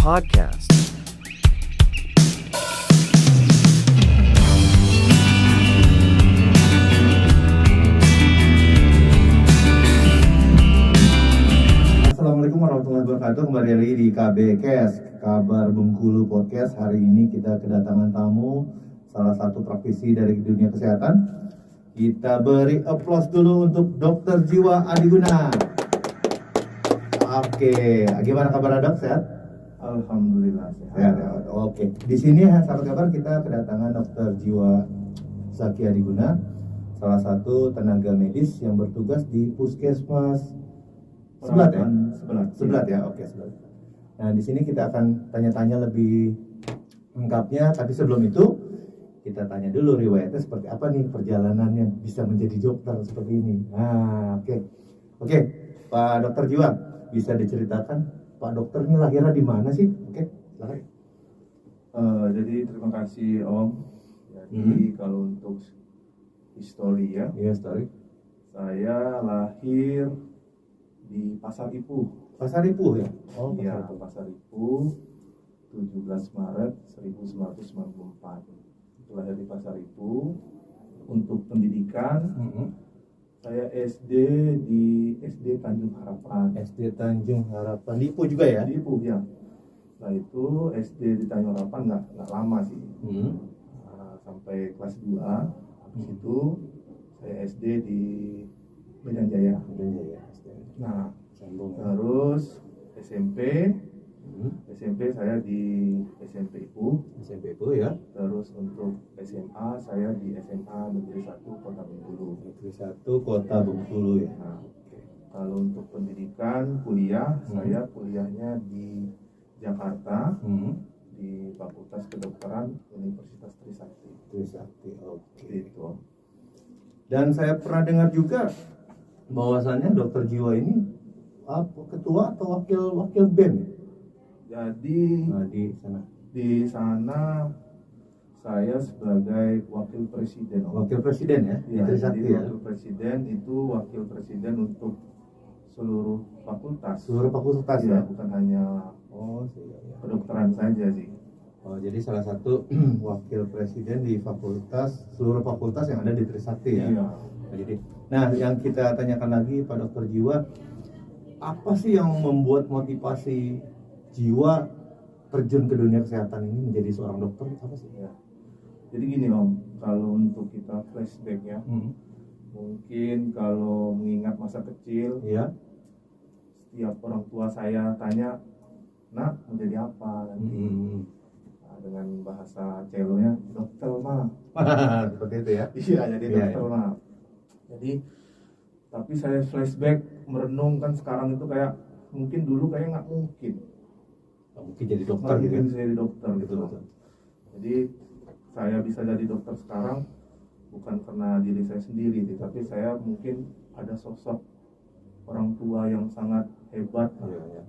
Podcast. Assalamualaikum warahmatullahi wabarakatuh. Kembali lagi di KBCast, Kabar Bengkulu Podcast. Hari ini kita kedatangan tamu, salah satu praktisi dari dunia kesehatan. Kita beri aplaus dulu untuk Dr. Jiwa Adiguna. Oke, gimana kabar Dok? Sehat? Alhamdulillah Sehat. Oke, di sini sahabat kabar kita kedatangan Dr. Jiwa Zaki Adiguna, salah satu tenaga medis yang bertugas di Puskesmas Sebelat ya? Sebelat ya, oke Sebelat. Nah di sini kita akan tanya-tanya lebih lengkapnya, tapi sebelum itu kita tanya dulu riwayatnya seperti apa nih perjalanannya bisa menjadi dokter seperti ini. Nah oke, Pak Dokter Jiwa, bisa diceritakan Pak Dokter ini lahirnya di mana sih? Oke, silakan. Jadi terima kasih Om. Jadi kalau untuk histori ya, Iya, story. saya lahir di Pasar Ipuh. Pasar Ipuh ya? Oh, Iya, Pasar Pasar Ipuh. Ipuh 17 Maret 1994. Itu lahir di Pasar Ipuh. Untuk pendidikan, saya SD di SD Tanjung Harapan. SD Tanjung Harapan di Ipuh juga ya? Di Ipuh ya. Nah itu SD di Tanjung Harapan nggak lama sih. Sampai kelas 2. Habis itu saya SD di Medan Jaya. Nah, terus SMP saya di SMP Ipuh. SMP Ipuh ya? Terus untuk SMA saya di SMA Negeri 1 Kota Bengkulu. Negeri 1 Kota Bengkulu ya. Nah, kalau untuk pendidikan kuliah, saya kuliahnya di Jakarta di Fakultas Kedokteran Universitas Trisakti. Trisakti, oke. Gitu. Dan saya pernah dengar juga bahwasannya Dokter Jiwa ini ketua atau wakil BEM. Jadi Nah, di sana. di sana saya sebagai wakil presiden. Wakil presiden ya? Di Ya, Trisakti jadi ya. wakil presiden itu wakil presiden untuk seluruh fakultas. Seluruh fakultas Ya, ya. bukan hanya Oh, iya. kedokteran saja sih. Oh, jadi salah satu wakil presiden di seluruh fakultas yang ada di Trisakti ya. Iya. Nah, yang kita tanyakan lagi Pak Dokter Jiwa, apa sih yang membuat motivasi Jiwa terjun ke dunia kesehatan ini menjadi seorang dokter? Apa sih? Ya. Jadi gini Om, kalau untuk kita flashback ya, mungkin kalau mengingat masa kecil, Iya. setiap orang tua saya tanya, nak mau jadi apa nanti? Nah, dengan bahasa celonya, dokter mah. Seperti itu ya. Iya, jadi Iya, dokter iya. mah. Jadi, tapi saya flashback merenung kan sekarang itu kayak mungkin dulu kayak nggak mungkin. Mungkin jadi dokter Nggak gitu. mungkin bisa jadi dokter gitu. Betul. Jadi saya bisa jadi dokter sekarang bukan karena diri saya sendiri, tapi saya mungkin ada sosok orang tua yang sangat hebat. Iya.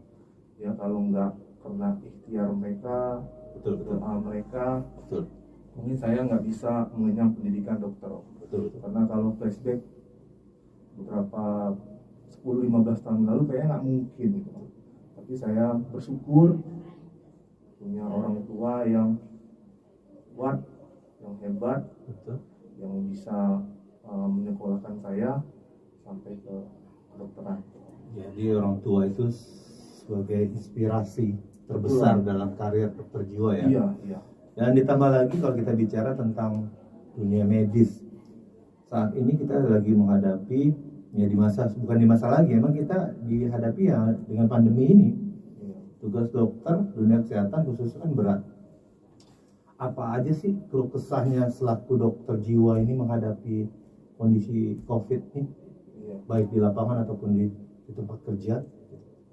Ya kalau nggak karena ikhtiar mereka, Betul. doa mereka, Betul. mungkin saya nggak bisa mengenyam pendidikan dokter. Betul. Karena kalau flashback beberapa 10-15 tahun lalu kayaknya nggak mungkin gitu. Tapi saya bersyukur punya orang tua yang kuat, yang hebat, Betul. yang bisa menyekolahkan saya sampai ke kedokteran. Jadi orang tua itu sebagai inspirasi terbesar dalam karir Dokter Jiwa ya. Iya. Dan ditambah lagi kalau kita bicara tentang dunia medis, saat ini kita lagi menghadapi ya bukan di masa lagi, emang kita dihadapi ya dengan pandemi ini. Tugas dokter dunia kesehatan khususnya kan berat. Apa aja sih keluh kesahnya selaku dokter jiwa ini menghadapi kondisi COVID ini, baik di lapangan ataupun di tempat kerja?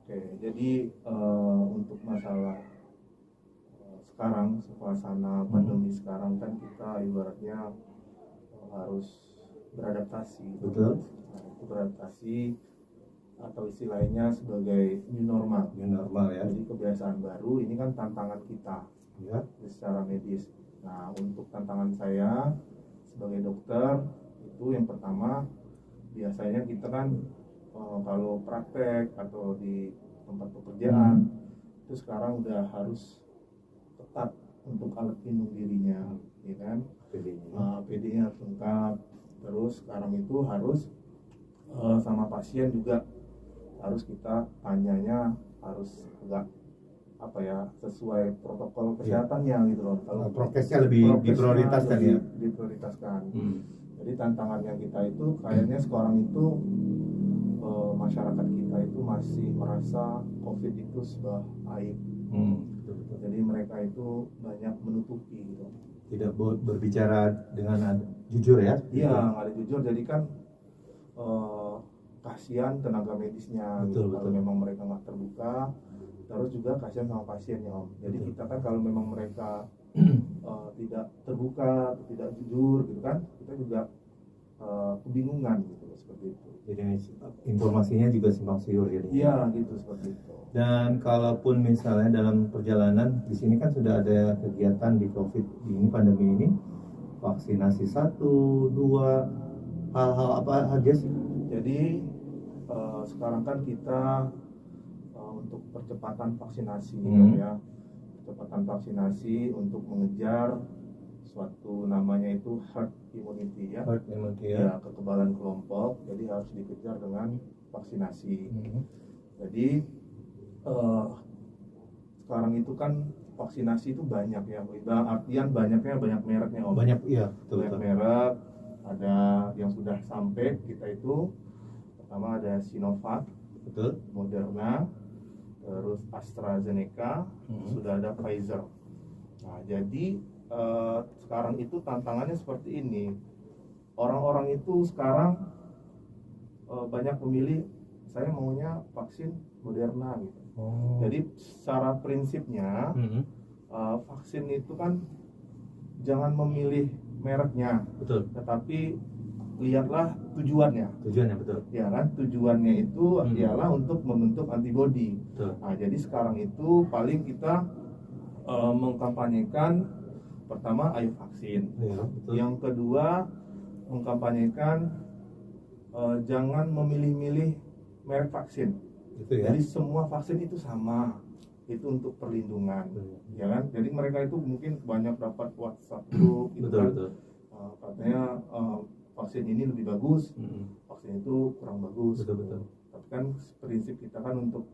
Oke, jadi untuk masalah sekarang, suasana pandemi sekarang kan kita ibaratnya harus beradaptasi. Betul. Nah, itu beradaptasi atau istilahnya sebagai new normal. New normal ya. Jadi kebiasaan baru ini kan tantangan kita Ya. secara medis. Nah, untuk tantangan saya sebagai dokter itu yang pertama biasanya kita kan kalau praktek atau di tempat pekerjaan itu sekarang udah harus ketat untuk alat pelindung dirinya, ya kan? PD-nya harus lengkap. Terus sekarang itu harus sama pasien juga harus kita tanyanya harus agak apa ya, sesuai protokol kesehatannya gitu loh. Kalau prokesnya lebih diprioritaskan ya. Diprioritaskan. Jadi tantangannya kita itu kayaknya sekarang itu masyarakat kita itu masih merasa COVID itu sebuah aib. Jadi mereka itu banyak menutupi gitu. Tidak berbicara dengan jujur ya? Iya, nggak ada jujur. Jadi kan kasihan tenaga medisnya gitu. Kalau memang mereka nggak terbuka, terus juga kasihan sama pasiennya Om. Jadi kita kan kalau memang mereka tidak terbuka atau tidak jujur gitu kan, kita juga kebingungan gitu seperti itu. Jadi informasinya juga simpang siur ya. Iya gitu, seperti itu. Dan kalaupun misalnya dalam perjalanan di sini kan sudah ada kegiatan di COVID ini, pandemi ini, vaksinasi 1, 2, hal-hal apa aja sih? Jadi sekarang kan kita untuk percepatan vaksinasi ya, percepatan vaksinasi untuk mengejar suatu namanya itu herd immunity ya. Herd immunity ya, kekebalan kelompok. Jadi harus dikejar dengan vaksinasi. Jadi sekarang itu kan vaksinasi itu banyak ya, dalam artian banyaknya banyak mereknya Om. Banyak iya, banyak merek. Ada yang sudah sampai kita itu, pertama ada Sinovac, Moderna, terus AstraZeneca, sudah ada Pfizer. Nah jadi sekarang itu tantangannya seperti ini. Orang-orang itu sekarang banyak memilih, saya maunya vaksin Moderna gitu. Jadi secara prinsipnya vaksin itu kan jangan memilih mereknya, tetapi lihatlah tujuannya. Betul. Ya kan, tujuannya itu ialah untuk membentuk antibodi. Nah jadi sekarang itu paling kita mengkampanyekan, pertama ayo vaksin. Yang kedua mengkampanyekan jangan memilih-milih merek vaksin. Jadi semua vaksin itu sama, itu untuk perlindungan, ya kan? Jadi mereka itu mungkin banyak dapat WhatsApp group gitu kan, katanya vaksin ini lebih bagus, vaksin itu kurang bagus. Tapi kan prinsip kita kan untuk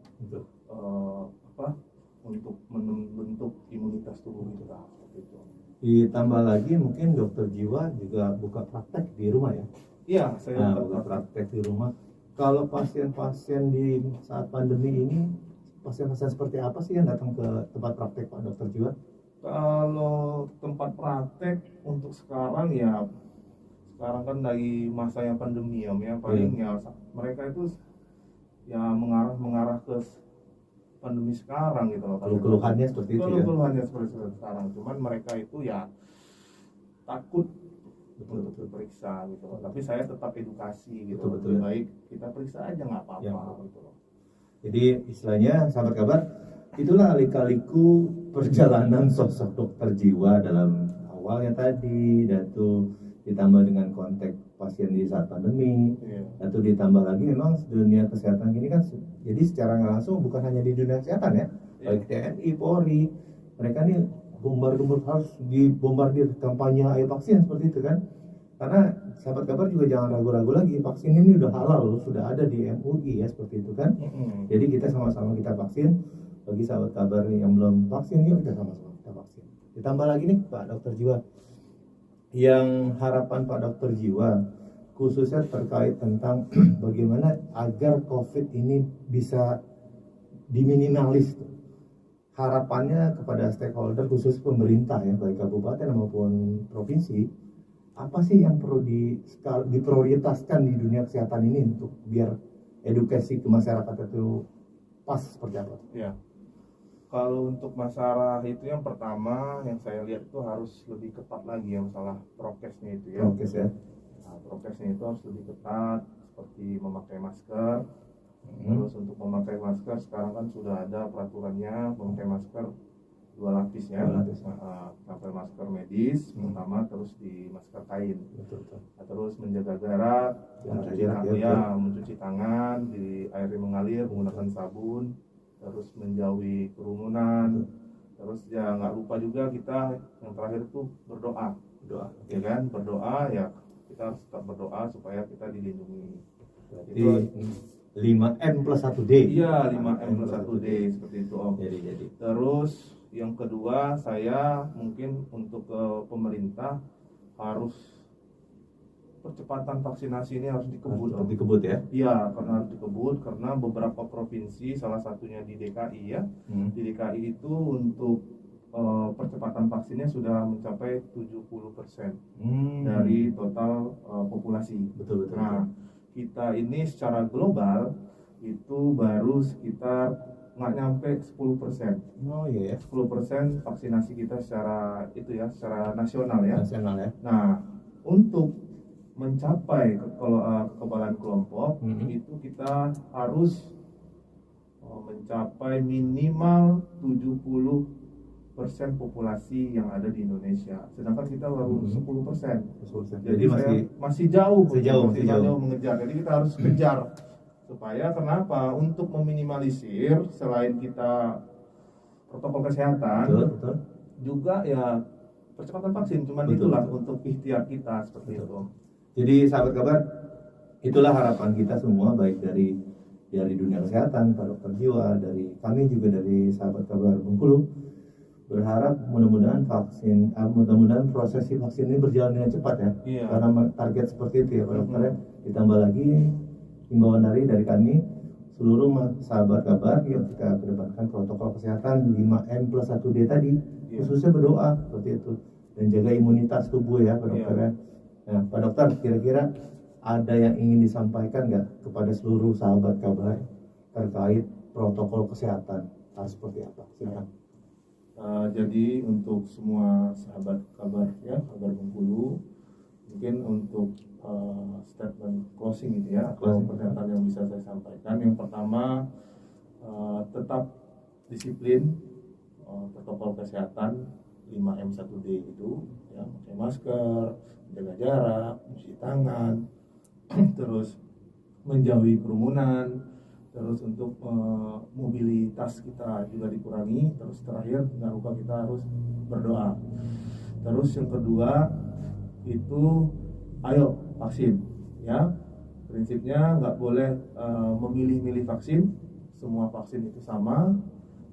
untuk membentuk imunitas tubuh kita gitu. Ditambah lagi mungkin dokter jiwa juga buka praktek di rumah ya? Iya, saya buka praktek di rumah. Kalau pasien-pasien di saat pandemi ini, pasien-pasien seperti apa sih yang datang ke tempat praktek Pak Dokter Jiwa? Kalau tempat praktek untuk sekarang ya, sekarang kan lagi masa yang pandemi ya, paling ya mereka itu ya mengarah ke pandemi sekarang gitu loh. Keluhannya seperti itu ya? Keluhannya seperti sekarang, cuman mereka itu ya takut untuk diperiksa gitu loh. Tapi saya tetap edukasi gitu. Lebih baik kita periksa aja, nggak apa-apa gitu loh. Jadi istilahnya sahabat kabar, itulah lika-liku perjalanan sosok dokter jiwa dalam awalnya tadi, dan tuh ditambah dengan konteks pasien di saat pandemi, dan tuh ditambah lagi memang dunia kesehatan ini kan, jadi secara nggak langsung bukan hanya di dunia kesehatan ya, baik TNI, Polri, mereka nih bombardir, harus dibombardir kampanye ayo vaksin seperti itu kan. Karena sahabat kabar juga jangan ragu-ragu lagi, vaksin ini udah halal loh, sudah ada di MUI ya, seperti itu kan. Jadi kita sama-sama kita vaksin. Bagi sahabat kabar yang belum vaksin, yuk kita sama-sama kita vaksin. Ditambah lagi nih Pak Dokter Jiwa, yang harapan Pak Dokter Jiwa khususnya terkait tentang bagaimana agar COVID ini bisa diminimalis. Harapannya kepada stakeholder khusus pemerintah ya, baik kabupaten maupun provinsi, apa sih yang perlu diprioritaskan di dunia kesehatan ini untuk biar edukasi ke masyarakat itu pas seperti apa? Ya, kalau untuk masalah itu yang pertama yang saya lihat itu harus lebih ketat lagi ya, masalah prokesnya itu ya. Prokes ya. Nah, prokesnya itu harus lebih ketat, seperti memakai masker. Terus untuk memakai masker sekarang kan sudah ada peraturannya, memakai masker 2 lapis ya, sampai masker medis pertama, terus di masker kain. Nah, terus menjaga jarak, mencuci tangan di air yang mengalir menggunakan sabun. terus menjauhi kerumunan, terus ya nggak lupa juga kita yang terakhir itu berdoa, ya kan, berdoa ya kita harus tetap berdoa supaya kita dilindungi. Berarti 5M+1D. Iya, 5M+1D seperti itu Om. Jadi. Terus yang kedua, saya mungkin untuk pemerintah harus percepatan vaksinasi ini harus dikebut. Harus dikebut ya? Iya, karena harus dikebut karena beberapa provinsi, salah satunya di DKI ya, di DKI itu untuk percepatan vaksinnya sudah mencapai 70% dari total populasi. Betul. Nah, kita ini secara global itu baru sekitar nggak nyampe 10%. Oh iya ya. 10% vaksinasi kita secara itu ya, secara nasional ya. Nasional ya. Nah, untuk mencapai kekebalan kelompok itu kita harus mencapai minimal 70% populasi yang ada di Indonesia. Sedangkan kita baru 10%. Jadi masih jauh mengejar. Jadi kita harus kejar. Supaya kenapa? Untuk meminimalisir selain kita protokol kesehatan, betul. juga ya percepatan vaksin. Cuman itulah untuk ikhtiar kita seperti itu. Jadi sahabat kabar, itulah harapan kita semua, baik dari dunia kesehatan, Pak Dokter Jiwa, dari kami juga dari sahabat kabar Bengkulu, berharap mudah-mudahan prosesi vaksin ini berjalan dengan cepat ya. Iya. Karena target seperti itu ya Pak Dokter. Ditambah lagi himbauan dari kami seluruh sahabat kabar yang kita kedepankan protokol kesehatan 5M+1D tadi, khususnya berdoa seperti itu dan jaga imunitas tubuh ya Pak Dokter. Nah Pak Dokter, kira-kira ada yang ingin disampaikan nggak kepada seluruh sahabat kabar terkait protokol kesehatan harus seperti apa? Silakan. Jadi untuk semua sahabat kabar ya, kabar Bengkulu, mungkin untuk statement closing itu ya, pernyataan yang bisa saya sampaikan. Yang pertama, tetap disiplin protokol kesehatan 5M1D itu ya, pakai masker, jaga jarak, cuci tangan, terus menjauhi kerumunan, terus untuk mobilitas kita juga dikurangi, terus terakhir jangan lupa kita harus berdoa. Terus yang kedua itu ayo vaksin ya, prinsipnya nggak boleh memilih-milih vaksin, semua vaksin itu sama.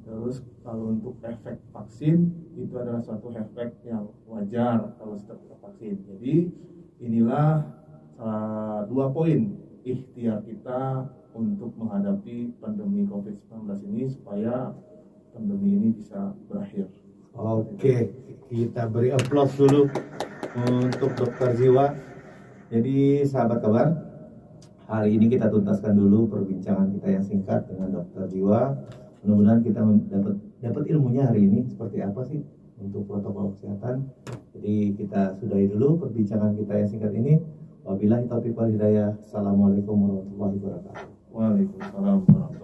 Terus kalau untuk efek vaksin itu adalah suatu efek yang wajar kalau setiap kita vaksin. Jadi inilah 2 poin ikhtiar kita untuk menghadapi pandemi COVID-19 ini supaya pandemi ini bisa berakhir. Oke, kita beri aplaus dulu untuk Dokter Jiwa. Jadi sahabat kabar, hari ini kita tuntaskan dulu perbincangan kita yang singkat dengan Dokter Jiwa. Mudah-mudahan kita dapat ilmunya hari ini seperti apa sih untuk protokol kesehatan. Jadi kita sudahi dulu perbincangan kita yang singkat ini. Wabillahi taufiq wal hidayah. Assalamualaikum warahmatullahi wabarakatuh. Waalaikumsalam warahmatullahi wabarakatuh.